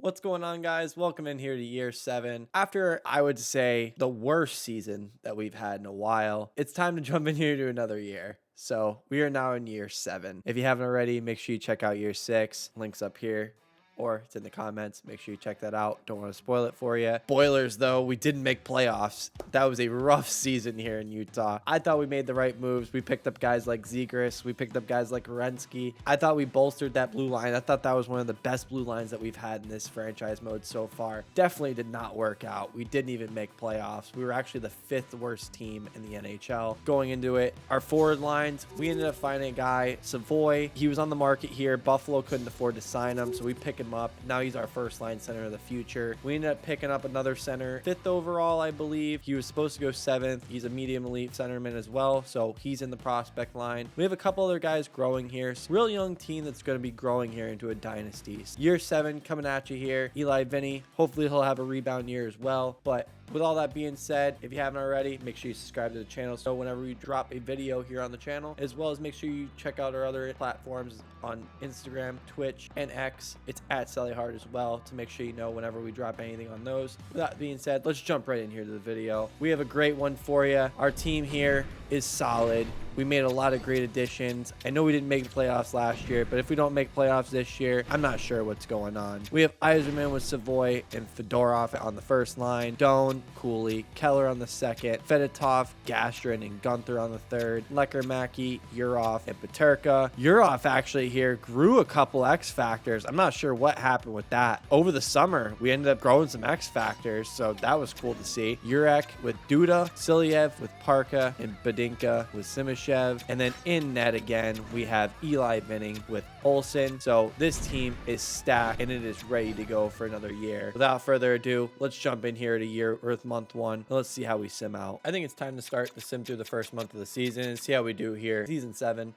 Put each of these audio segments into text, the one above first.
What's going on, guys? Welcome in here to year 7. After, I would say, the worst season that we've had in a while, it's time to jump in here to another year. So we are now in year 7. If you haven't already, make sure you check out year 6. Links up here, or it's in the comments. Make sure you check that out. Don't want to spoil it for you. Spoilers, though, we didn't make playoffs. That was a rough season here in Utah. I thought we made the right moves. We picked up guys like Zegras. We picked up guys like Renski. I thought we bolstered that blue line. I thought that was one of the best blue lines that we've had in this franchise mode so far. Definitely did not work out. We didn't even make playoffs. We were actually the 5th worst team in the NHL going into it. Our forward lines, we ended up finding a guy, Savoy. He was on the market here. Buffalo couldn't afford to sign him, so we picked him up. Now he's our first line center of the future. We ended up picking up another center, 5th overall, I believe. He was supposed to go 7th. He's a medium elite centerman as well, so he's in the prospect line. We have a couple other guys growing here. Real young team that's going to be growing here into a dynasty. Year 7 coming at you here. Eli Vinny, hopefully he'll have a rebound year as well. But with all that being said, if you haven't already, make sure you subscribe to the channel so whenever we drop a video here on the channel, as well as make sure you check out our other platforms on Instagram, Twitch, and X. It's at SallyHard as well to make sure you know whenever we drop anything on those. With that being said, let's jump right in here to the video. We have a great one for you. Our team here is solid. We made a lot of great additions. I know we didn't make the playoffs last year, but if we don't make playoffs this year, I'm not sure what's going on. We have Yzerman with Savoy and Fedorov on the first line, Doan, Cooley, Keller on the second, Fedotov, Gastrin, and Gunther on the third, Lecker-Mackey, Urov, and Peterka. Urov actually here grew a couple X factors. I'm not sure what happened with that. Over the summer, we ended up growing some X factors, so that was cool to see. Urek with Duda, Silyev with Parka, and Badinka with Simishev. And then in net again, we have Eli Vinning with Olsen. So this team is stacked and it is ready to go for another year. Without further ado, let's jump in here to month 1. And let's see how we sim out. I think it's time to start to sim through the first month of the season and see how we do here. Season 7.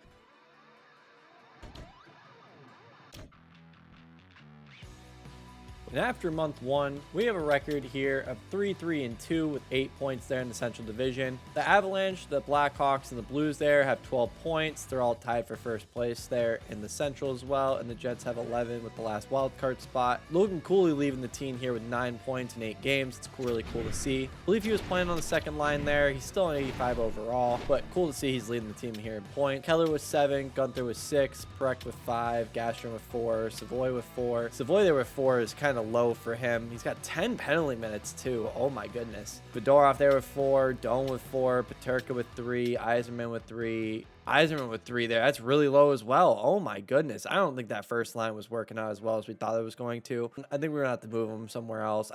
And after month 1, we have a record here of 3-3-2 with 8 points there in the Central Division. The Avalanche, the Blackhawks, and the Blues there have 12 points. They're all tied for first place there in the Central as well. And the Jets have 11 with the last wild card spot. Logan Cooley leaving the team here with 9 points in 8 games. It's really cool to see. I believe he was playing on the second line there. He's still an 85 overall, but cool to see he's leading the team here in points. Keller with 7, Gunther with 6, Perek with 5, Gastrin with 4, Savoy with 4. Savoy there with 4 is kind of low for him. He's got 10 penalty minutes too. Oh my goodness. Fedorov there with 4, Doan with 4, Peterka with 3, Yzerman with 3. Yzerman with 3 there. That's really low as well. Oh my goodness. I don't think that first line was working out as well as we thought it was going to. I think we're gonna have to move him somewhere else.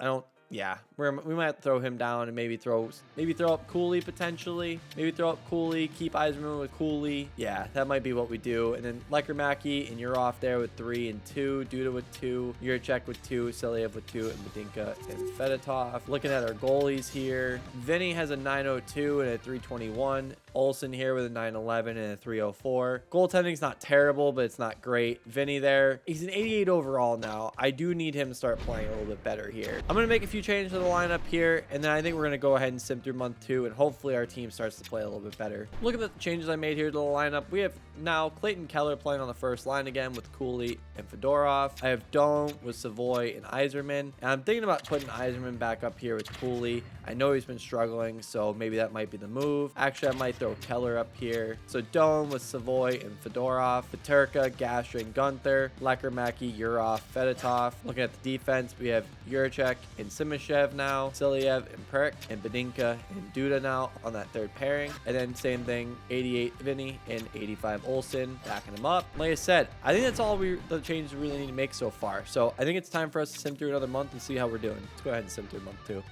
Yeah, we might throw him down and maybe throw up Cooley potentially. Maybe throw up Cooley, keep Yzerman with Cooley. Yeah, that might be what we do. And then Lecker-Mackey and Urov there with 3 and 2, Duda with 2, Juracek with 2, Silyev with 2, and Badinka and Fedotov. Looking at our goalies here, Vinny has a 902 and a 321. Olsen here with a 911 and a 304. Goaltending's not terrible, but it's not great. Vinny there, he's an 88 overall now. I do need him to start playing a little bit better here. I'm going to make a few changes to the lineup here, and then I think we're going to go ahead and sim through month 2, and hopefully our team starts to play a little bit better. Looking at the changes I made here to the lineup, we have now Clayton Keller playing on the first line again with Cooley and Fedorov. I have Doan with Savoy and Yzerman, and I'm thinking about putting Yzerman back up here with Cooley. I know he's been struggling, so maybe that might be the move. Actually, I might throw Keller up here. So Doan with Savoy and Fedorov, Peterka, Gastrin, Gunther, Lecker-Mackey, Urov, Fedotov. Looking at the defense, we have Juracek and Simishev now, Silyev and Perek, and Badinka and Duda now on that third pairing. And then same thing, 88 Vinny and 85 Olsen, backing him up. Like I said, I think that's all the changes we really need to make so far. So I think it's time for us to sim through another month and see how we're doing. Let's go ahead and sim through month 2.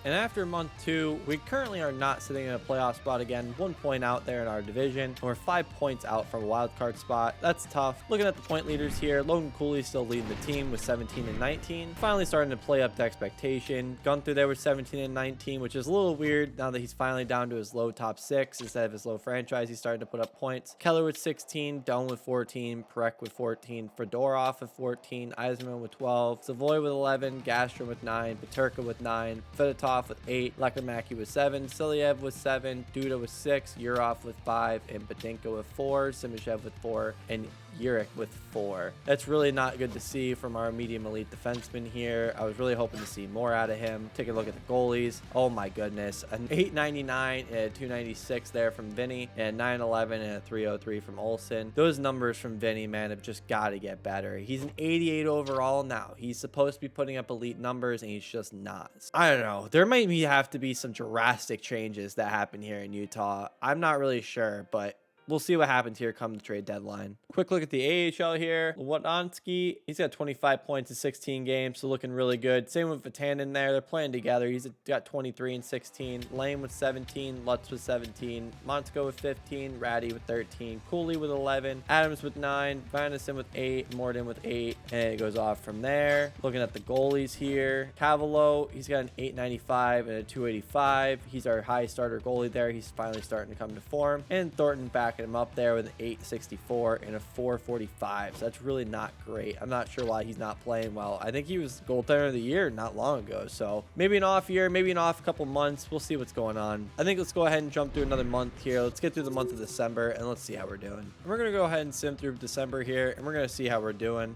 And after month 2, we currently are not sitting in a playoff spot again. 1 point out there in our division. And we're 5 points out from a wild card spot. That's tough. Looking at the point leaders here, Logan Cooley still leading the team with 17 and 19. Finally starting to play up to expectation. Gunther there with 17 and 19, which is a little weird now that he's finally down to his low top 6 instead of his low franchise. He's starting to put up points. Keller with 16, Doan with 14, Perek with 14, Fedorov with 14, Yzerman with 12, Savoy with 11, Gastrin with 9, Peterka with 9, Fedotov Fedotov with 8, Lekermacki with 7, Silyev with 7, Duda with 6, Yurov with 5, and Badinka with 4, Simashev with 4, and Uric with 4. That's really not good to see from our medium elite defenseman here. I was really hoping to see more out of him. Take a look at the goalies. Oh my goodness. An 899 and a 296 there from Vinny, and 911 and a 303 from Olsen. Those numbers from Vinny, man, have just got to get better. He's an 88 overall now. He's supposed to be putting up elite numbers, and he's just not. I don't know. There might have to be some drastic changes that happen here in Utah. I'm not really sure, but we'll see what happens here come the trade deadline. Quick look at the AHL here. Wodonski, he's got 25 points in 16 games, so looking really good. Same with Vatanen there. They're playing together. He's got 23 and 16. Lane with 17. Lutz with 17. Monsko with 15. Ratty with 13. Cooley with 11. Adams with 9. Vanessa with 8. Morden with 8. And it goes off from there. Looking at the goalies here. Cavalo, he's got an 895 and a 285. He's our high starter goalie there. He's finally starting to come to form. And Thornton backing him up there with an 864 and a 445. So that's really not great. I'm not sure why he's not playing well. I think he was goaltender of the year not long ago. So maybe an off year, maybe an off couple months. We'll see what's going on. I think let's go ahead and jump through another month here. Let's get through the month of December and let's see how we're doing. And we're going to go ahead and sim through December here and we're going to see how we're doing.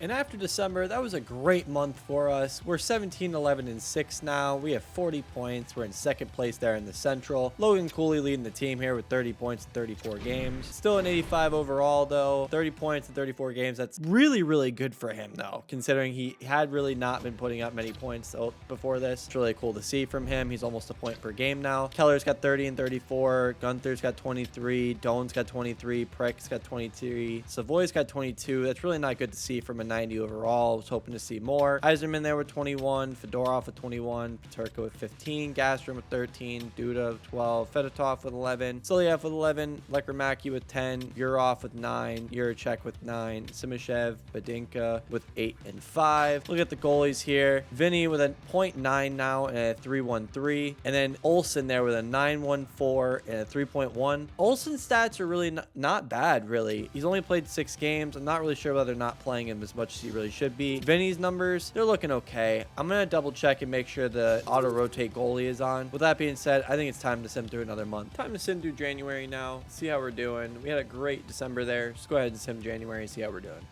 And after December, that was a great month for us. We're 17, 11, and 6 now. We have 40 points. We're in second place there in the Central. Logan Cooley leading the team here with 30 points in 34 games. Still an 85 overall, though. 30 points in 34 games. That's really, really good for him, though, considering he had really not been putting up many points before this. It's really cool to see from him. He's almost a point per game now. Keller's got 30 and 34. Gunther's got 23. Doan's got 23. Prick's got 23. Savoy's got 22. That's really not good to see from a 90 overall. I was hoping to see more. Eiserman there with 21, Fedorov with 21, Paterka with 15, Gastrom with 13, Duda with 12, Fedotov with 11, Silyev with 11, Lekermacki with 10, Yurov with 9, Juracek with 9, Simashev, Badinka with 8 and 5. Look at the goalies here. Vinny with a .9 now and a 313, and then Olsen there with a 914 and a 3.1. Olsen's stats are really not bad, really. He's only played 6 games. I'm not really sure whether they're not playing him as much as he really should be. Vinny's numbers, they're looking okay. I'm going to double check and make sure the auto rotate goalie is on. With that being said, I think it's time to sim through another month. Time to sim through January now. See how we're doing. We had a great December there. Just go ahead and sim January and see how we're doing.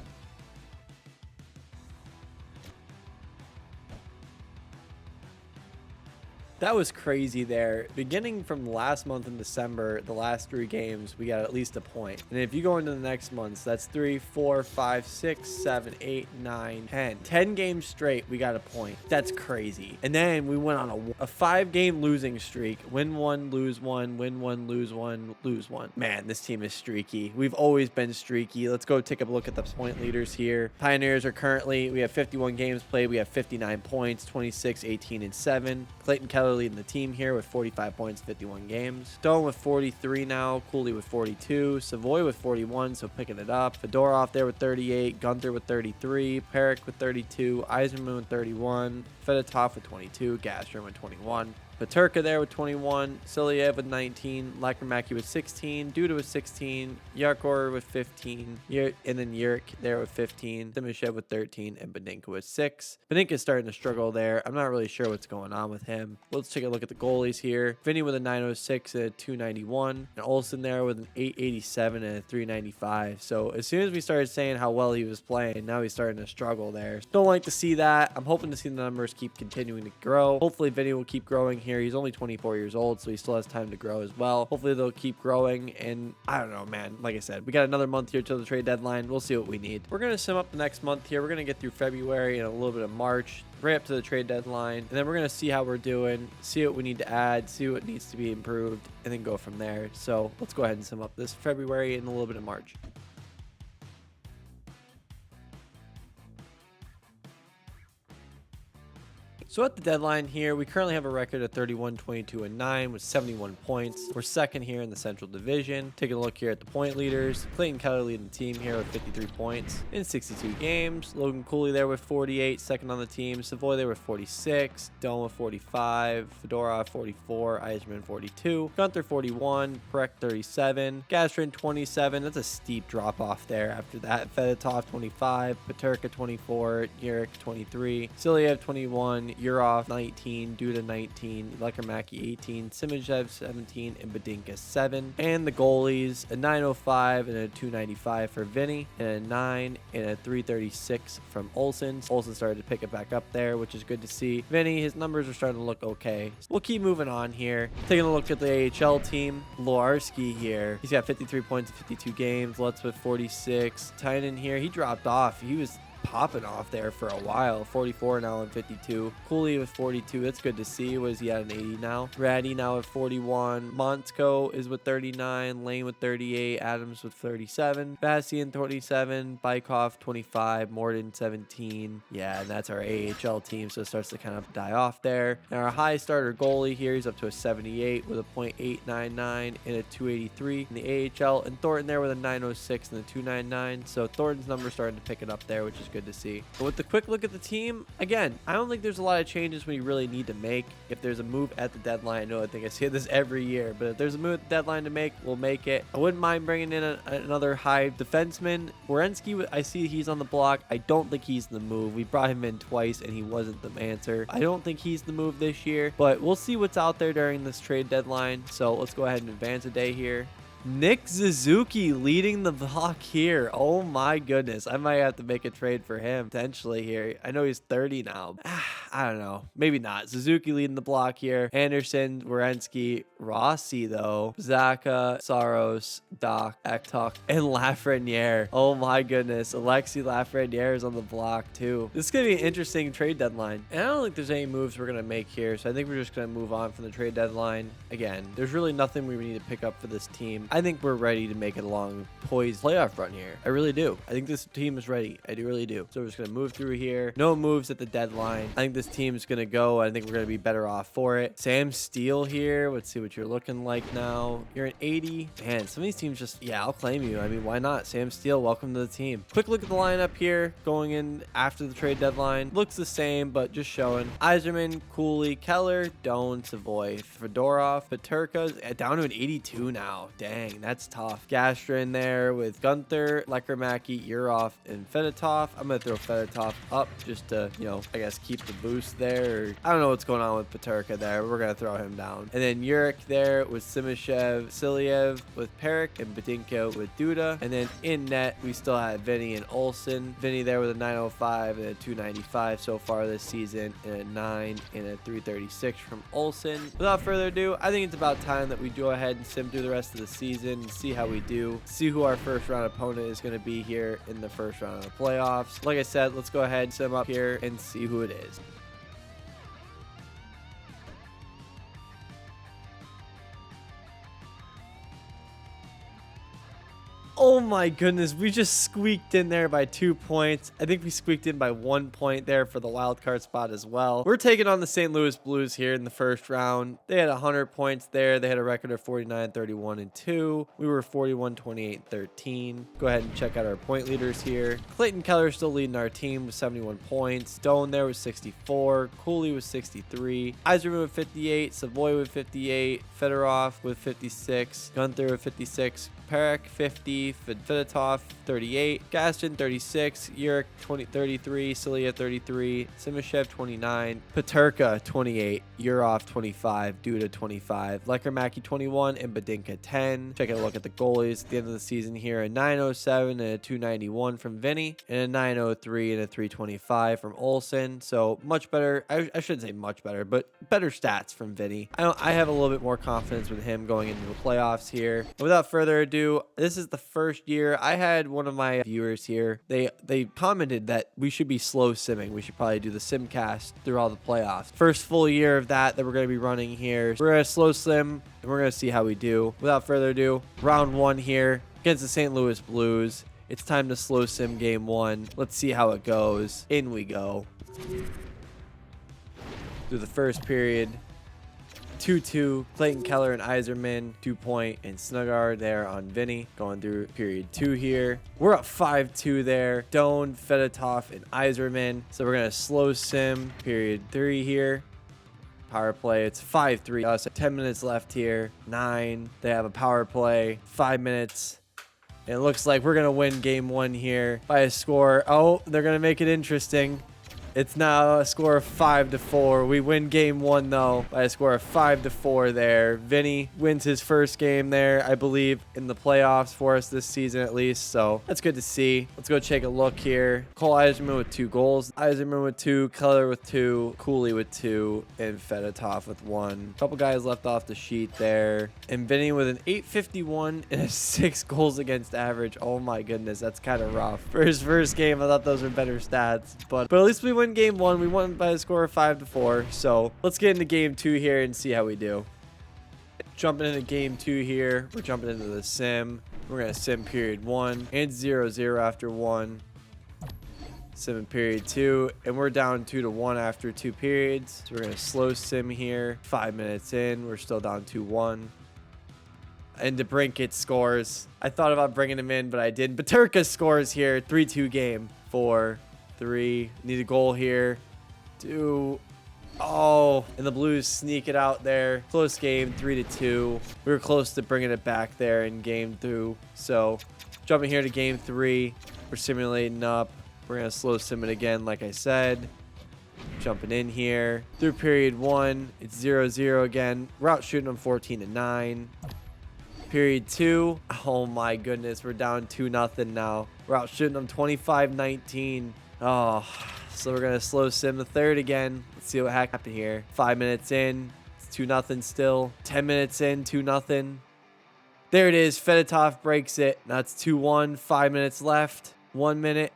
That was crazy there. Beginning from last month in December, the last 3 games, we got at least a point. And if you go into the next months, that's 3, 4, 5, 6, 7, 8, 9, 10. 10 games straight, we got a point. That's crazy. And then we went on a 5-game losing streak. Win 1, lose 1, win 1, lose 1, lose 1. Man, this team is streaky. We've always been streaky. Let's go take a look at the point leaders here. Pioneers are currently, we have 51 games played. We have 59 points, 26, 18, and 7. Clayton Keller leading the team here with 45 points, 51 games. Stone with 43 now. Cooley with 42. Savoy with 41, so picking it up. Fedorov there with 38. Gunther with 33. Perrick with 32. Eiserman with 31. Fedotov with 22. Gastrom with 21. Paterka there with 21, Silyev with 19, Lekermacki with 16, Duda with 16, Yarkor with 15, and then Uric there with 15, Simashev with 13, and Badinka with 6. Badinka's starting to struggle there. I'm not really sure what's going on with him. Let's take a look at the goalies here. Vinny with a 906 and a 291, and Olsen there with an 887 and a 395. So as soon as we started saying how well he was playing, now he's starting to struggle there. Don't like to see that. I'm hoping to see the numbers keep continuing to grow. Hopefully Vinny will keep growing here. He's only 24 years old, so he still has time to grow as well. Hopefully they'll keep growing, and I don't know, man. Like I said, we got another month here till the trade deadline. We'll see what we need. We're going to sim up the next month here. We're going to get through February and a little bit of March, right up to the trade deadline, and then we're going to see how we're doing, see what we need to add, see what needs to be improved, and then go from there. So let's go ahead and sim up this February and a little bit of March. So at the deadline here, we currently have a record of 31, 22, and 9 with 71 points. We're second here in the Central Division. Taking a look here at the point leaders, Clayton Keller leading the team here with 53 points in 62 games. Logan Cooley there with 48, second on the team. Savoy there with 46, Dome with 45, Fedorov 44, Eisman 42, Gunther 41, Perek 37, Gastrin 27. That's a steep drop off there. After that, Fedotov 25, Peterka 24, Yurik 23, Silyev 21, Urov 19, Duda 19, Lekermaki 18, Simonjev 17, and Badinka 7. And the goalies, a 905 and a 295 for Vinny, and a 9 and a 336 from Olsen. Olsen started to pick it back up there, which is good to see. Vinny, his numbers are starting to look okay. We'll keep moving on here. Taking a look at the AHL team, Loarski here. He's got 53 points in 52 games. Lutz with 46. Tynan here, he dropped off. He was popping off there for a while. 44 now and 52. Cooley with 42. That's good to see. What is he at, an 80 now? Ratty now at 41. Montsko is with 39. Lane with 38. Adams with 37. Bastian 27. Bykov 25. Morden 17. Yeah, and that's our AHL team, so it starts to kind of die off there. Now our high starter goalie here, he's up to a 78 with a .899 and a 283 in the AHL, and Thornton there with a 906 and a 299. So Thornton's numbers starting to pick it up there, which is good to see. But with the quick look at the team, again, I don't think there's a lot of changes we really need to make. If there's a move at the deadline, I know I think I say this every year, but if there's a move at the deadline to make, we'll make it. I wouldn't mind bringing in another high defenseman. Werenski, I see he's on the block. I don't think he's the move. We brought him in twice and he wasn't the answer. I don't think he's the move this year, but we'll see what's out there during this trade deadline. So let's go ahead and advance a day here. Nick Suzuki leading the block here. Oh my goodness. I might have to make a trade for him potentially here. I know he's 30 now. I don't know. Maybe not. Suzuki leading the block here. Anderson, Werenski, Rossi though. Zaka, Saros, Doc, Ektok, and Lafreniere. Oh my goodness. Alexi Lafreniere is on the block too. This is going to be an interesting trade deadline. And I don't think there's any moves we're going to make here. So I think we're just going to move on from the trade deadline. Again, there's really nothing we need to pick up for this team. I think we're ready to make it a long poised playoff run here. I really do. I think this team is ready. I do really do. So we're just going to move through here. No moves at the deadline. I think this team is going to go. I think we're going to be better off for it. Sam Steele here. Let's see what you're looking like now. You're an 80. Man, some of these teams just, yeah, I'll claim you. I mean, why not? Sam Steele, welcome to the team. Quick look at the lineup here going in after the trade deadline. Looks the same, but just showing. Eiserman, Cooley, Keller, Doan, Savoy, Fedorov, Peterka, down to an 82 now. Dang, that's tough. Gastrin there with Gunther, Lekermaki, Urov, and Fedotov. I'm going to throw Fedotov up just to, you know, I guess keep the boost there. I don't know what's going on with Peterka there. We're going to throw him down. And then Yurik there with Simishev, Silyev with Perek, and Badinka with Duda. And then in net, we still have Vinny and Olsen. Vinny there with a 905 and a 295 so far this season, and a 9 and a 336 from Olsen. Without further ado, I think it's about time that we go ahead and sim through the rest of the season and see how we do. See who our first round opponent is going to be here in the first round of the playoffs. Like I said, let's go ahead and sim up here and see who it is. Oh my goodness, we just squeaked in there by 2 points. I think we squeaked in by 1 point there for the wild card spot as well. We're taking on the St. Louis Blues here in the first round. They had 100 points there. They had a record of 49, 31, and 2. We were 41, 28, 13. Go ahead and check out our point leaders here. Clayton Keller still leading our team with 71 points. Stone there was 64. Cooley was 63. Eiserman with 58. Savoy with 58. Fedorov with 56. Gunther with 56. Perek 50, Fedotov 38, Gaston 36, Yurik 33, Silya 33, Simishev 29, Peterka 28, Urov 25, Duda 25, Lekermaki 21, and Badinka 10. Taking a look at the goalies at the end of the season here, a 907 and a 291 from Vinny, and a 903 and a 325 from Olsen. So much better, I shouldn't say much better, but better stats from Vinny. I have a little bit more confidence with him going into the playoffs here. And without further ado, this is the first year. I had one of my viewers here. They commented that we should be slow simming. We should probably do the simcast through all the playoffs. First full year of that we're going to be running here. We're going to slow sim and we're going to see how we do. Without further ado, round 1 here against the St. Louis Blues. It's time to slow sim game 1. Let's see how it goes. In we go. through the first period. 2-2, Clayton Keller and Iserman, 2-point, and Snuggar there on Vinny. Going through period 2 here. We're up 5-2 there. Doan, Fedotov, and Iserman. So we're going to slow sim period 3 here. Power play, it's 5-3 us. 10 minutes left here. 9. They have a power play. 5 minutes. And it looks like we're going to win game 1 here by a score. Oh, they're going to make it interesting. It's now a score of 5-4. We win game 1 though by a score of 5-4 there. Vinny wins his first game there, I believe, in the playoffs for us this season at least. So that's good to see. Let's go take a look here. Cole Iserman with 2 goals. Iserman with 2, Keller with 2, Cooley with 2, and Fedotov with 1. Couple guys left off the sheet there. And Vinny with an 851 and a 6 goals against average. Oh my goodness, that's kind of rough. For his first game, I thought those were better stats. But at least we win game 1. We won by a score of 5-4. So let's get into game 2 here and see how we do. Jumping into game 2 here. We're jumping into the sim. We're going to sim period 1 and 0-0 after 1. Sim in period 2, and we're down 2-1 after 2 periods. So we're going to slow sim here. 5 minutes in, we're still down 2-1. And DeBrincat scores. I thought about bringing him in, but I didn't. Peterka scores here. 3-2 game. 4-3. Need a goal here. 2. Oh, and the Blues sneak it out there. Close game, 3-2. We were close to bringing it back there in game 2. So jumping here to game 3. We're simulating up. We're going to slow sim it again, like I said. Jumping in here. Through period 1, it's 0-0 again. We're out shooting them 14-9. Period 2. Oh my goodness, we're down 2-0 now. We're out shooting them 25-19. Oh, so we're going to slow sim the third again. Let's see what happened here. 5 minutes in. It's 2-0 still. 10 minutes in, 2-0. There it is. Fedotov breaks it. Now it's 2-1. 5 minutes left. 1 minute.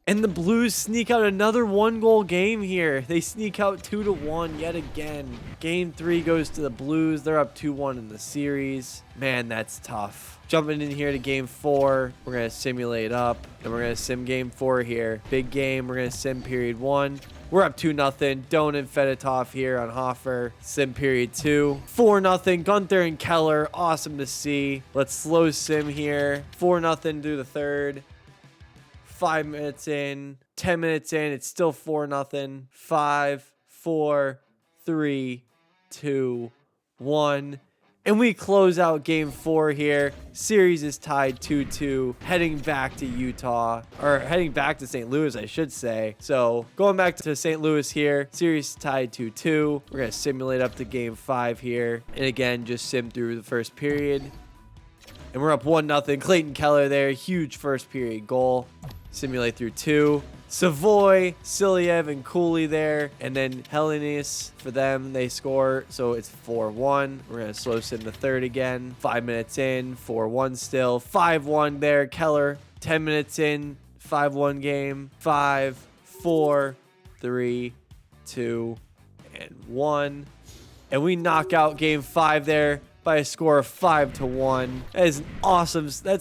And the Blues sneak out another 1-goal game here. They sneak out 2-1 yet again. Game 3 goes to the Blues. They're up 2-1 in the series. Man, that's tough. Jumping in here to game 4. We're going to simulate up. And we're going to sim game 4 here. Big game. We're going to sim period 1. We're up 2-0. Doan and Fedotov here on Hoffer. Sim period 2. 4-0. Gunther and Keller. Awesome to see. Let's slow sim here. 4-0 through the third. 5 minutes in, 10 minutes in, it's still 4-0. 5, 4, 3, 2, 1. And we close out game 4 here. Series is tied 2-2, heading back to Utah, or heading back to St. Louis, I should say. So going back to St. Louis here, series tied 2-2. We're going to simulate up to game 5 here. And again, just sim through the first period. And we're up 1-0. Clayton Keller there, huge first period goal. Simulate through 2. Savoy, Siliev, and Cooley there. And then Helenis for them. They score. So it's 4-1. We're going to slow sim the third again. 5 minutes in. 4-1 still. 5-1 there. Keller. 10 minutes in. 5-1 game. 5, 4, 3, 2, and 1. And we knock out game 5 there by a score of 5-1. That's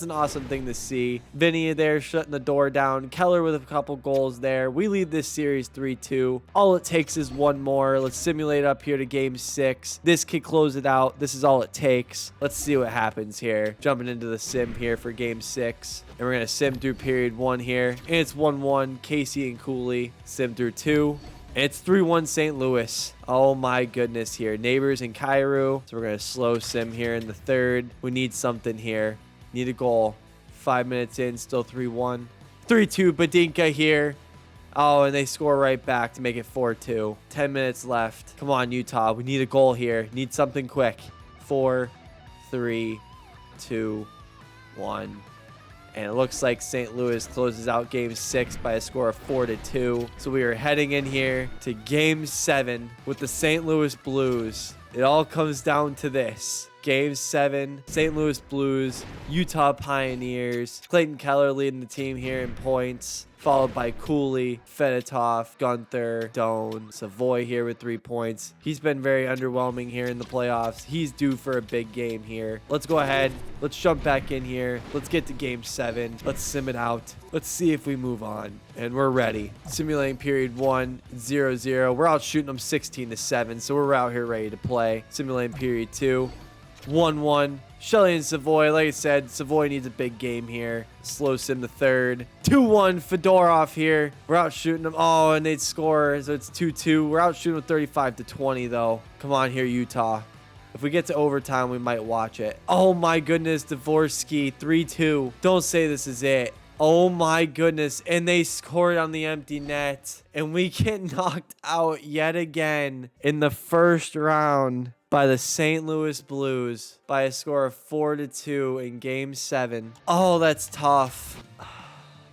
an awesome thing to see. Vinny there shutting the door down. Keller with a couple goals there. We lead this series 3-2. All it takes is one more. Let's simulate up here to game 6. This could close it out. This is all it takes. Let's see what happens here. Jumping into the sim here for game 6. And we're going to sim through period 1 here. And it's 1-1. Casey and Cooley sim through 2. And it's 3-1 St. Louis. Oh my goodness here. Neighbors and Cairo. So we're going to slow sim here in the third. We need something here. Need a goal. 5 minutes in. Still 3-1. 3-2 Badinka here. Oh, and they score right back to make it 4-2. 10 minutes left. Come on, Utah. We need a goal here. Need something quick. 4, 3, 2, 1. And it looks like St. Louis closes out game 6 by a score of 4-2. So we are heading in here to game 7 with the St. Louis Blues. It all comes down to this. Game 7, St. Louis Blues, Utah Pioneers. Clayton Keller leading the team here in points, followed by Cooley, Fedotov, Gunther, Doan, Savoy here with 3 points. He's been very underwhelming here in the playoffs. He's due for a big game here. Let's go ahead. Let's jump back in here. Let's get to game 7. Let's sim it out. Let's see if we move on. And we're ready. Simulating period 1, 0-0. We're out shooting them 16-7, so we're out here ready to play. Simulating period 2, 1-1. Shelley and Savoy, like I said, Savoy needs a big game here. Slow sim the third. 2-1 Fedorov here. We're out shooting them. Oh, and they'd score, so it's 2-2. We're out shooting with 35-20, though. Come on here, Utah. If we get to overtime, we might watch it. Oh, my goodness, Dvorsky, 3-2. Don't say this is it. Oh, my goodness. And they scored on the empty net. And we get knocked out yet again in the first round by the St. Louis Blues by a score of 4-2 in game 7. Oh, that's tough.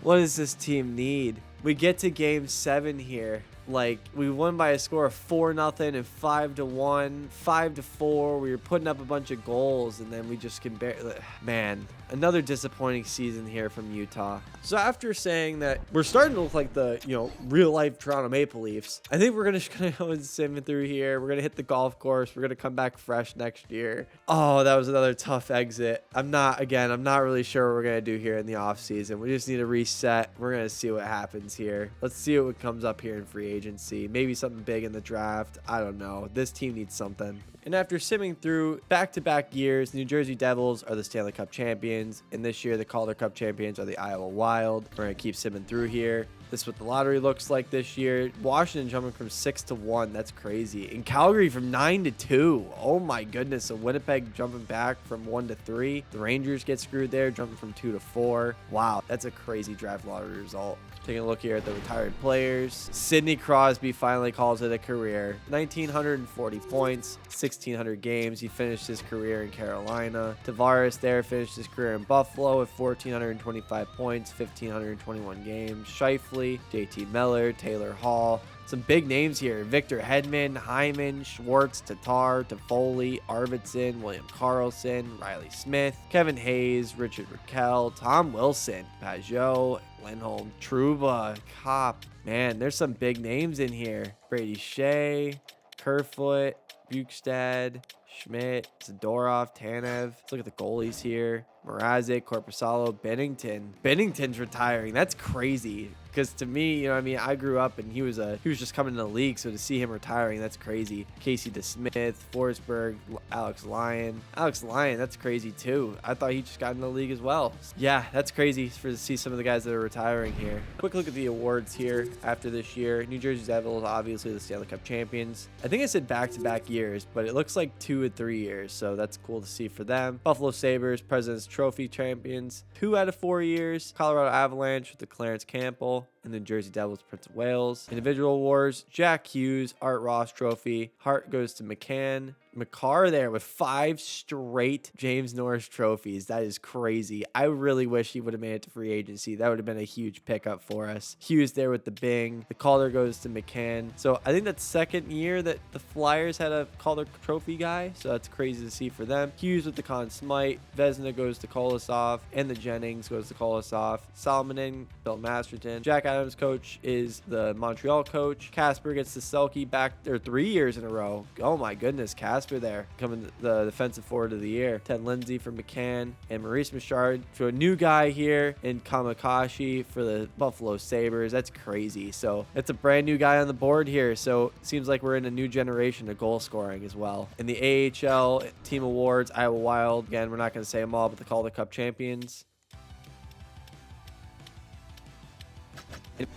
What does this team need? We get to game 7 here. Like, we won by a score of 4-0 and 5-1, 5-4. We were putting up a bunch of goals, and then we just can barely. Man, another disappointing season here from Utah. So after saying that we're starting to look like the, real life Toronto Maple Leafs, I think we're gonna go and sim through here. We're gonna hit the golf course. We're gonna come back fresh next year. Oh, that was another tough exit. I'm not really sure what we're gonna do here in the off season. We just need to reset. We're gonna see what happens here. Let's see what comes up here in free agency. Maybe something big in the draft. I don't know. This team needs something. And after simming through back-to-back years, New Jersey Devils are the Stanley Cup champions. And this year, the Calder Cup champions are the Iowa Wild. We're going to keep simming through here. This is what the lottery looks like this year. Washington jumping from 6-1. That's crazy. And Calgary from 9-2. Oh my goodness. So Winnipeg jumping back from 1-3. The Rangers get screwed there, jumping from 2-4. Wow, that's a crazy draft lottery result. Taking a look here at the retired players. Sidney Crosby finally calls it a career. 1,940 points, 1,600 games. He finished his career in Carolina. Tavares there finished his career in Buffalo with 1,425 points, 1,521 games. Scheifele, JT Miller, Taylor Hall. Some big names here. Victor Hedman, Hyman, Schwartz, Tatar, Toffoli, Arvidsson, William Karlsson, Riley Smith, Kevin Hayes, Richard Raquel, Tom Wilson, Pajot, Lindholm, Trouba, Kopp. Man, there's some big names in here. Brady Shea, Kerfoot, Bukestad, Schmidt, Zadorov, Tanev. Let's look at the goalies here. Mrazek, Korpisalo, Bennington. Bennington's retiring. That's crazy. Because to me, I grew up and he was just coming to the league. So to see him retiring, that's crazy. Casey DeSmith, Forsberg, Alex Lyon. Alex Lyon, that's crazy too. I thought he just got in the league as well. Yeah, that's crazy to see some of the guys that are retiring here. Quick look at the awards here after this year. New Jersey Devils, obviously the Stanley Cup champions. I think I said back-to-back years, but it looks like 2 and 3 years. So that's cool to see for them. Buffalo Sabres, President's Trophy champions, 2 out of 4 years. Colorado Avalanche with the Clarence Campbell. And the Jersey Devils, Prince of Wales. Individual awards, Jack Hughes, Art Ross Trophy. Hart goes to McCann. McCarr there with 5 straight James Norris trophies. That is crazy. I really wish he would have made it to free agency. That would have been a huge pickup for us. Hughes there with the Bing. The Calder goes to McCann. So I think that's second year that the Flyers had a Calder trophy guy. So that's crazy to see for them. Hughes with the Conn Smythe. Vezina goes to Kolosov. And the Jennings goes to Kolosov. Salomonin, Bill Masterton. Jack Adams coach is the Montreal coach. Casper gets the Selke back there 3 years in a row. Oh my goodness, Casper there coming the defensive forward of the year. Ted Lindsay for McCann and Maurice Richard to a new guy here in Kamakashi for the Buffalo Sabres. That's crazy. So it's a brand new guy on the board here. So it seems like we're in a new generation of goal scoring as well. In the AHL team awards, Iowa Wild. Again, we're not going to say them all, but the Calder Cup champions.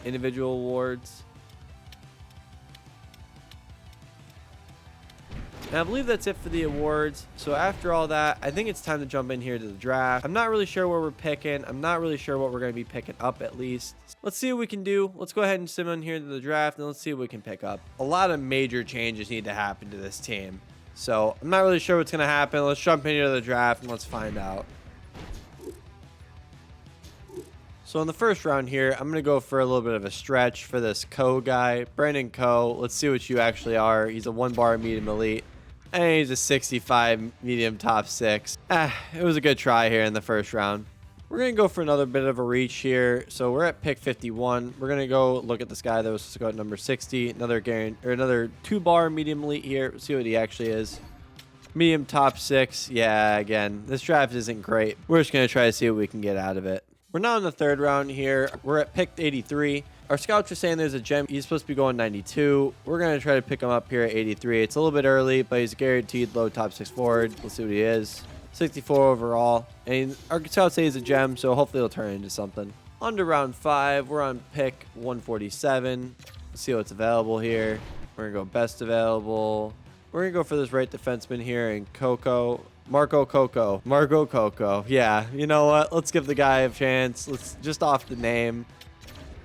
Individual awards. And I believe that's it for the awards. So after all that, I think it's time to jump in here to the draft. I'm not really sure where we're picking. I'm not really sure what we're going to be picking up at least. Let's see what we can do. Let's go ahead and sim in here to the draft and let's see what we can pick up. A lot of major changes need to happen to this team. So I'm not really sure what's going to happen. Let's jump in here to the draft and let's find out. So in the first round here, I'm going to go for a little bit of a stretch for this Coe guy, Brandon Coe. Let's see what you actually are. He's a 1-bar medium elite. And he's a 65 medium top 6. It was a good try here in the first round. We're going to go for another bit of a reach here. So we're at pick 51. We're going to go look at this guy that was supposed to go at number 60. Another 2-bar medium elite here. See what he actually is. Medium top 6. Yeah, again, this draft isn't great. We're just going to try to see what we can get out of it. We're now in the third round here. We're at pick 83. Our scouts are saying there's a gem. He's supposed to be going 92. We're going to try to pick him up here at 83. It's a little bit early, but he's a guaranteed low top 6 forward. Let's see what he is. 64 overall. And our scouts say he's a gem, so hopefully he'll turn into something. On to round 5. We're on pick 147. Let's see what's available here. We're going to go best available. We're going to go for this right defenseman here in Marco Coco. Yeah, you know what? Let's give the guy a chance. Let's just off the name.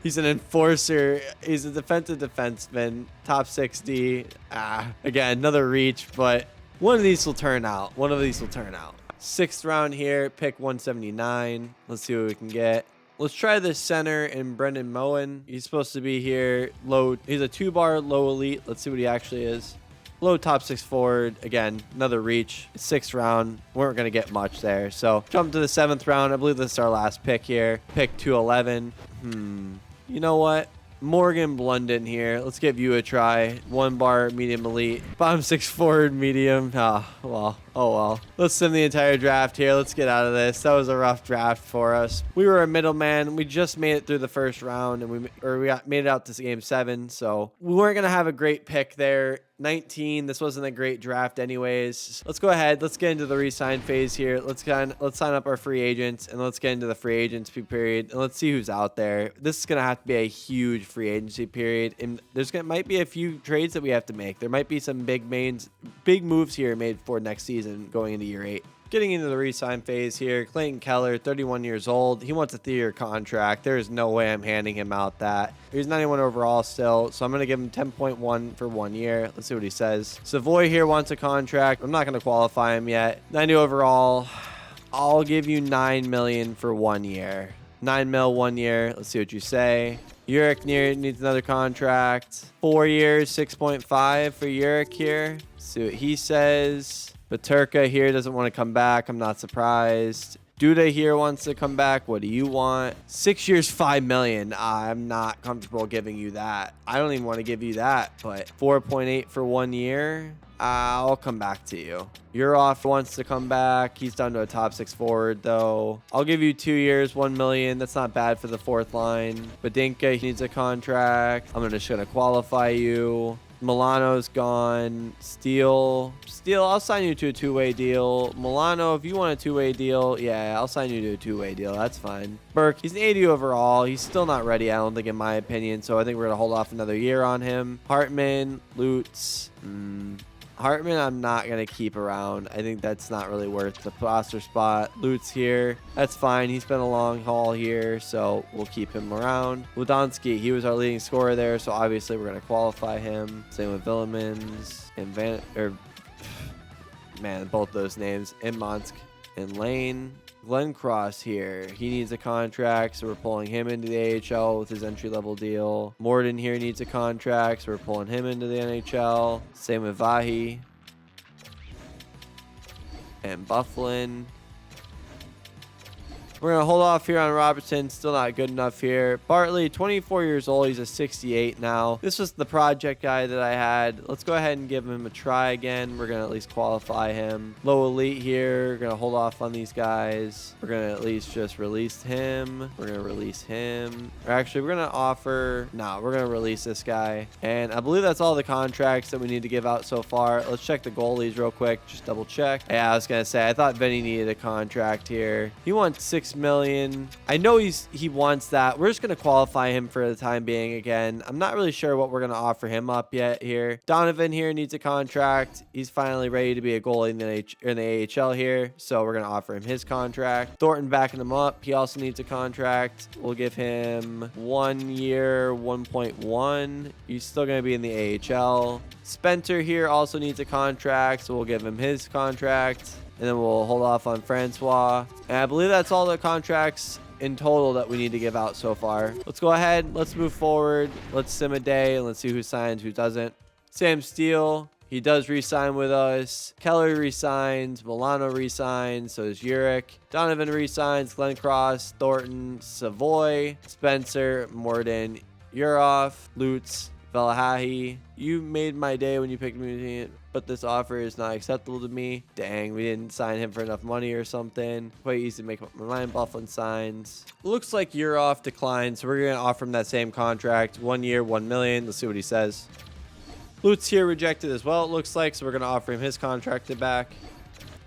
He's an enforcer. He's a defensive defenseman. Top 60. Again, another reach, but one of these will turn out. Sixth round here, pick 179. Let's see what we can get. Let's try the center in Brendan Moen. He's supposed to be here low. He's a 2-bar low elite. Let's see what he actually is. Low top 6 forward. Again, another reach. Sixth round. We weren't going to get much there. So jump to the 7th round. I believe this is our last pick here. Pick 211. You know what? Morgan Blunden here. Let's give you a try. 1-bar medium elite. Bottom 6 forward medium. Oh well. Let's sim the entire draft here. Let's get out of this. That was a rough draft for us. We were a middleman. We just made it through the first round, and we made it out to game 7. So we weren't gonna have a great pick there. 19. This wasn't a great draft anyways. Let's go ahead. Let's get into the re-sign phase here. Let's sign up our free agents, and let's get into the free agency period, and let's see who's out there. This is gonna have to be a huge free agency period, and might be a few trades that we have to make. There might be some big moves here made for next season going into year 8. Getting into the re-sign phase here, Clayton Keller, 31 years old. He wants a 3-year contract. There is no way I'm handing him out that. He's 91 overall still, so I'm going to give him 10.1 for 1 year. Let's see what he says. Savoy here wants a contract. I'm not going to qualify him yet. 90 overall. I'll give you $9 million for 1 year. 9 mil 1 year. Let's see what you say. Uric needs another contract. 4 years, 6.5 for Uric here. Let's see what he says. Baturka here doesn't want to come back. I'm not surprised. Duda here wants to come back. What do you want? 6 years, $5 million. I'm not comfortable giving you that. I don't even want to give you that, but 4.8 for 1 year. I'll come back to you. Urov wants to come back. He's down to a top 6 forward, though. I'll give you 2 years, $1 million. That's not bad for the 4th line. Badinka needs a contract. I'm just going to qualify you. Milano's gone. Steele, I'll sign you to a 2-way deal. Milano, if you want a 2-way deal, yeah, I'll sign you to a 2-way deal. That's fine. Burke, he's an 80 overall. He's still not ready, I don't think, in my opinion. So I think we're going to hold off another year on him. Hartman, Lutz. Hartman, I'm not going to keep around. I think that's not really worth the roster spot. Lutz here. That's fine. He's been a long haul here, so we'll keep him around. Wodonski, he was our leading scorer there, so obviously we're going to qualify him. Same with Villemans and both those names. And Monsk and Lane. Glenn Cross here. He needs a contract, so we're pulling him into the AHL with his entry-level deal. Morden here needs a contract, so we're pulling him into the NHL. Same with Vahi. And Bufflin. We're going to hold off here on Robertson. Still not good enough here. Bartley, 24 years old. He's a 68 now. This was the project guy that I had. Let's go ahead and give him a try again. We're going to at least qualify him. Low elite here. We're going to hold off on these guys. We're going to at least just release him. We're going to release him. Or actually, we're going to offer... No, we're going to release this guy. And I believe that's all the contracts that we need to give out so far. Let's check the goalies real quick. Just double check. Yeah, I was going to say, I thought Vinny needed a contract here. He wants $6 million. I know he wants that. We're just going to qualify him for the time being again. I'm not really sure what we're going to offer him up yet here. Donovan here needs a contract. He's finally ready to be a goalie in the AHL here, so we're going to offer him his contract. Thornton backing him up. He also needs a contract. We'll give him 1 year, 1.1. He's still going to be in the AHL. Spencer here also needs a contract, so we'll give him his contract. And then we'll hold off on Francois. And I believe that's all the contracts in total that we need to give out so far. Let's go ahead. Let's move forward. Let's sim a day and let's see who signs, who doesn't. Sam Steele. He does re-sign with us. Keller resigns. Milano resigns. So does Urich. Donovan resigns. Glenn Cross, Thornton, Savoy, Spencer, Morden, Urov, Lutz, Velahahi. You made my day when you picked me, but this offer is not acceptable to me. Dang, we didn't sign him for enough money or something. Quite easy to make up my mind. Bufflin signs. Looks like Urov declines, so we're going to offer him that same contract. 1 year, $1 million. Let's see what he says. Lutz here rejected as well, it looks like, so we're going to offer him his contract back.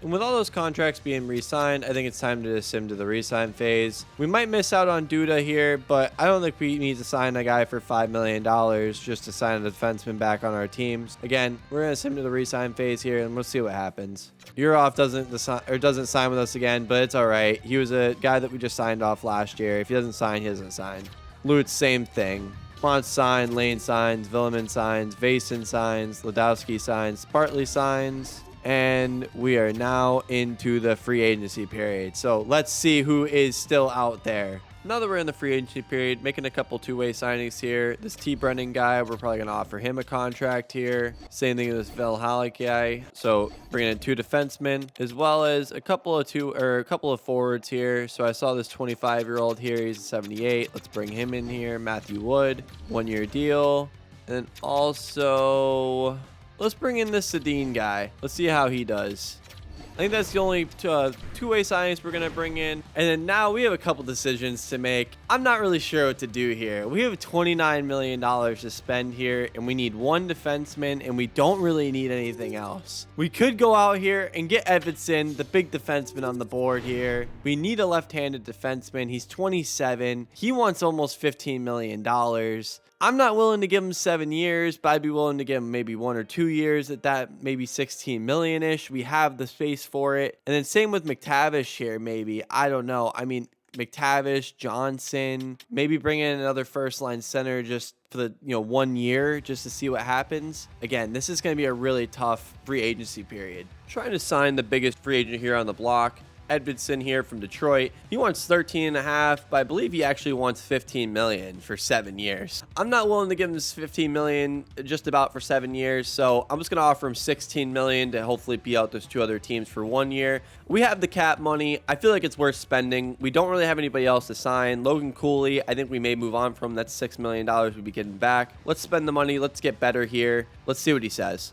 And with all those contracts being re-signed, I think it's time to sim to the re-sign phase. We might miss out on Duda here, but I don't think we need to sign a guy for $5 million just to sign a defenseman back on our teams. Again, we're going to sim to the re-sign phase here, and we'll see what happens. Urov doesn't sign with us again, but it's all right. He was a guy that we just signed off last year. If he doesn't sign, he doesn't sign. Lutz, same thing. Mont signs, Lane signs, Villeman signs, Vason signs, Ladowski signs, Bartley signs. And we are now into the free agency period. So let's see who is still out there. Now that we're in the free agency period, making a couple two-way signings here. This T. Brennan guy, we're probably going to offer him a contract here. Same thing with this Velhalik guy. So bringing in 2 defensemen, as well as a couple of forwards here. So I saw this 25-year-old here. He's a 78. Let's bring him in here. Matthew Wood, 1-year deal. And then also, let's bring in this Sedin guy. Let's see how he does. I think that's the only two-way signings we're going to bring in. And then now we have a couple decisions to make. I'm not really sure what to do here. We have $29 million to spend here, and we need 1 defenseman, and we don't really need anything else. We could go out here and get Edvinsson, the big defenseman on the board here. We need a left-handed defenseman. He's 27. He wants almost $15 million. I'm not willing to give him 7 years, but I'd be willing to give him maybe 1 or 2 years at that, maybe 16 million-ish. We have the space for it. And then same with McTavish here, maybe. I don't know. I mean, McTavish, Johnson, maybe bring in another first-line center just for the 1 year just to see what happens. Again, this is going to be a really tough free agency period. Trying to sign the biggest free agent here on the block. Edvinsson here from Detroit. He wants 13.5, but I believe he actually wants 15 million for 7 years. I'm not willing to give him 15 million just about for 7 years, so I'm just going to offer him 16 million to hopefully beat out those 2 other teams for 1 year. We have the cap money. I feel like it's worth spending. We don't really have anybody else to sign. Logan Cooley, I think we may move on from. That's $6 million we'd be getting back. Let's spend the money. Let's get better here. Let's see what he says.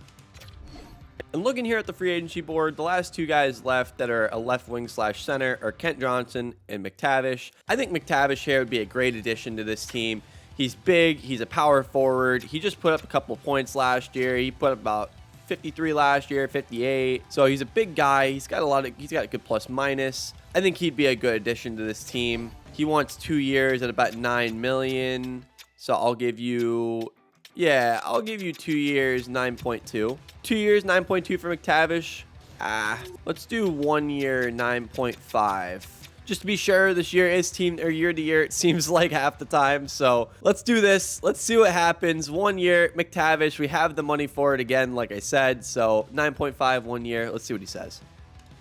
And looking here at the free agency board, the last 2 guys left that are a left wing / center are Kent Johnson and McTavish. I think McTavish here would be a great addition to this team. He's big. He's a power forward. He just put up a couple of points last year. He put up about 53 last year, 58. So he's a big guy. He's got a good plus minus. I think he'd be a good addition to this team. He wants 2 years at about 9 million. So I'll give you 2 years, 9.2. 2 years, 9.2 for McTavish. Let's do 1 year, 9.5. Just to be sure, this year is year to year. It seems like half the time. So let's do this. Let's see what happens. 1 year, McTavish. We have the money for it again, like I said. So 9.5, 1 year. Let's see what he says.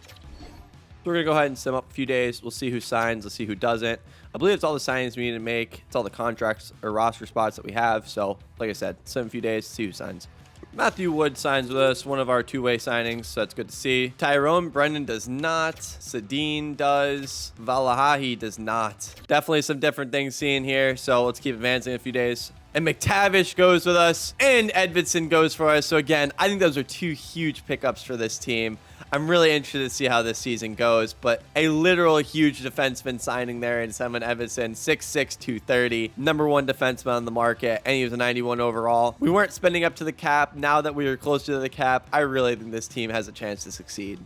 So we're going to go ahead and sim up a few days. We'll see who signs. Let's see who doesn't. I believe it's all the signings we need to make. It's all the contracts or roster spots that we have. So, like I said, sim a few days, see who signs. Matthew Wood signs with us, one of our 2-way signings, so that's good to see. Tyrone Brennan does not. Sedin does. Valahahi does not. Definitely some different things seen here, so let's keep advancing a few days. And McTavish goes with us, and Edvinsson goes for us. So again, I think those are 2 huge pickups for this team. I'm really interested to see how this season goes, but a literal huge defenseman signing there in Simon Edvinsson, 6'6", 230, #1 defenseman on the market, and he was a 91 overall. We weren't spending up to the cap. Now that we are closer to the cap, I really think this team has a chance to succeed.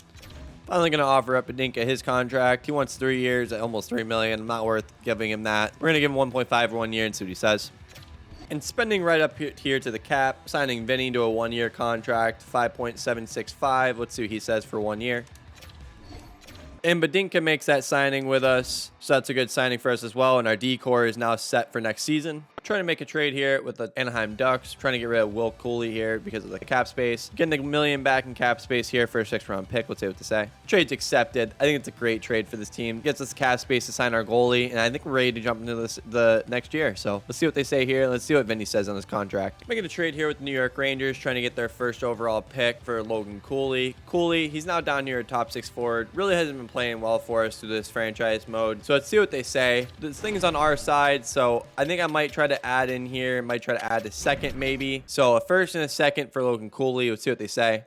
Finally going to offer up Badinka his contract. He wants 3 years at almost $3 million. Not worth giving him that. We're going to give him 1.5 for 1 year and see what he says. And spending right up here to the cap, signing Vinny to a 1-year contract, 5.765. Let's see what he says for 1 year. And Badinka makes that signing with us, so that's a good signing for us as well. And our D-core is now set for next season. Trying to make a trade here with the Anaheim Ducks, trying to get rid of Will Cooley here because of the cap space. Getting $1 million back in cap space here for a 6th-round pick. Let's see what to say. Trade's accepted. I think it's a great trade for this team. Gets us cap space to sign our goalie, and I think we're ready to jump into the next year. So let's see what they say here. Let's see what Vinny says on his contract. Making a trade here with the New York Rangers, trying to get their 1st overall pick for Logan Cooley. Cooley, he's now down here at top 6 forward. Really hasn't been playing well for us through this franchise mode. So let's see what they say. This thing is on our side, so I think I might try to add in here. Might try to add a 2nd maybe. So a 1st and a 2nd for Logan Cooley. Let's see what they say.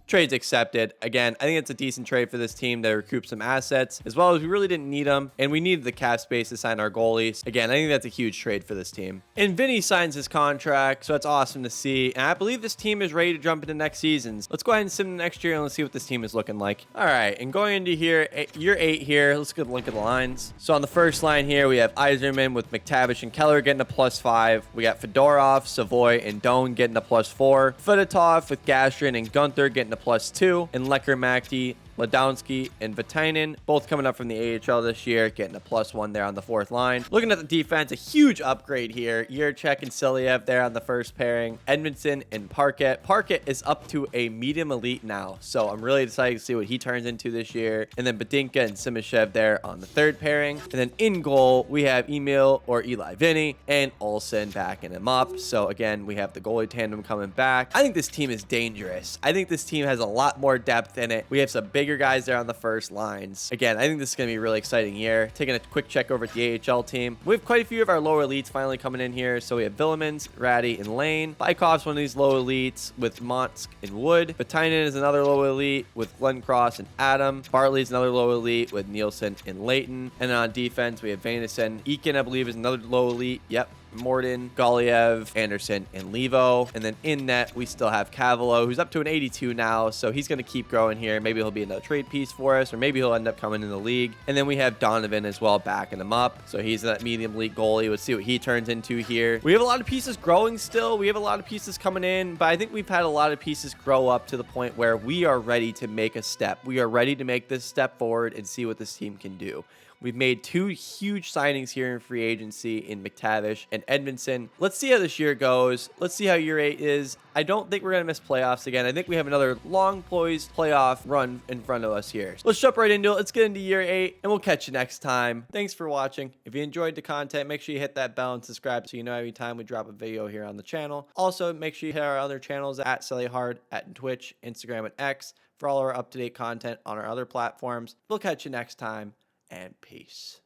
Trade's accepted. Again, I think it's a decent trade for this team to recoup some assets, as well as we really didn't need them, and we needed the cap space to sign our goalies. Again, I think that's a huge trade for this team. And Vinny signs his contract, so that's awesome to see. And I believe this team is ready to jump into next seasons. Let's go ahead and sim the next year, and let's see what this team is looking like. All right, and going into here, year 8 here, let's get a look at the lines. So on the first line here, we have Yzerman with McTavish and Keller getting a +5. We got Fedorov, Savoy, and Doan getting a +4. Fedotov with Gastrin and Gunther getting a +2, and Lecker, Makti, Ladowski, and Vatainen, both coming up from the AHL this year, getting a +1 there on the 4th line. Looking at the defense, a huge upgrade here. Yurchek and Silyev there on the 1st pairing. Edmondson and Parkett. Parkett is up to a medium elite now, so I'm really excited to see what he turns into this year. And then Badinka and Simashev there on the 3rd pairing. And then in goal, we have Emil or Eli Vinny and Olsen backing him up. So again, we have the goalie tandem coming back. I think this team is dangerous. I think this team has a lot more depth in it. We have some bigger guys there on the 1st lines. Again, I think this is going to be a really exciting year. Taking a quick check over at the AHL team. We have quite a few of our lower elites finally coming in here. So we have Villemans, Ratty, and Lane. Bykov's one of these low elites with Monsk and Wood. Vatainen is another low elite with Glenn Cross and Adam. Bartley's another low elite with Nielsen and Layton. And then on defense, we have Vanesen. Eakin, I believe, is another low elite. Yep. Morden, Goliev, Anderson, and Levo. And then in net, we still have Cavalo, who's up to an 82 now, so he's going to keep growing here. Maybe he'll be another trade piece for us, or maybe he'll end up coming in the league. And then we have Donovan as well, backing him up. So he's that medium league goalie. Let's see what he turns into here. We have a lot of pieces growing still. We have a lot of pieces coming in, but I think we've had a lot of pieces grow up to the point where we are ready to make a step. We are ready to make this step forward and see what this team can do. We've made 2 huge signings here in free agency in McTavish and Edmondson. Let's see how this year goes. Let's see how year 8 is. I don't think we're going to miss playoffs again. I think we have another long poised playoff run in front of us here. Let's jump right into it. Let's get into year 8, and we'll catch you next time. Thanks for watching. If you enjoyed the content, make sure you hit that bell and subscribe so you know every time we drop a video here on the channel. Also, make sure you hit our other channels at SellyHard, at Twitch, Instagram, and X for all our up-to-date content on our other platforms. We'll catch you next time. And peace.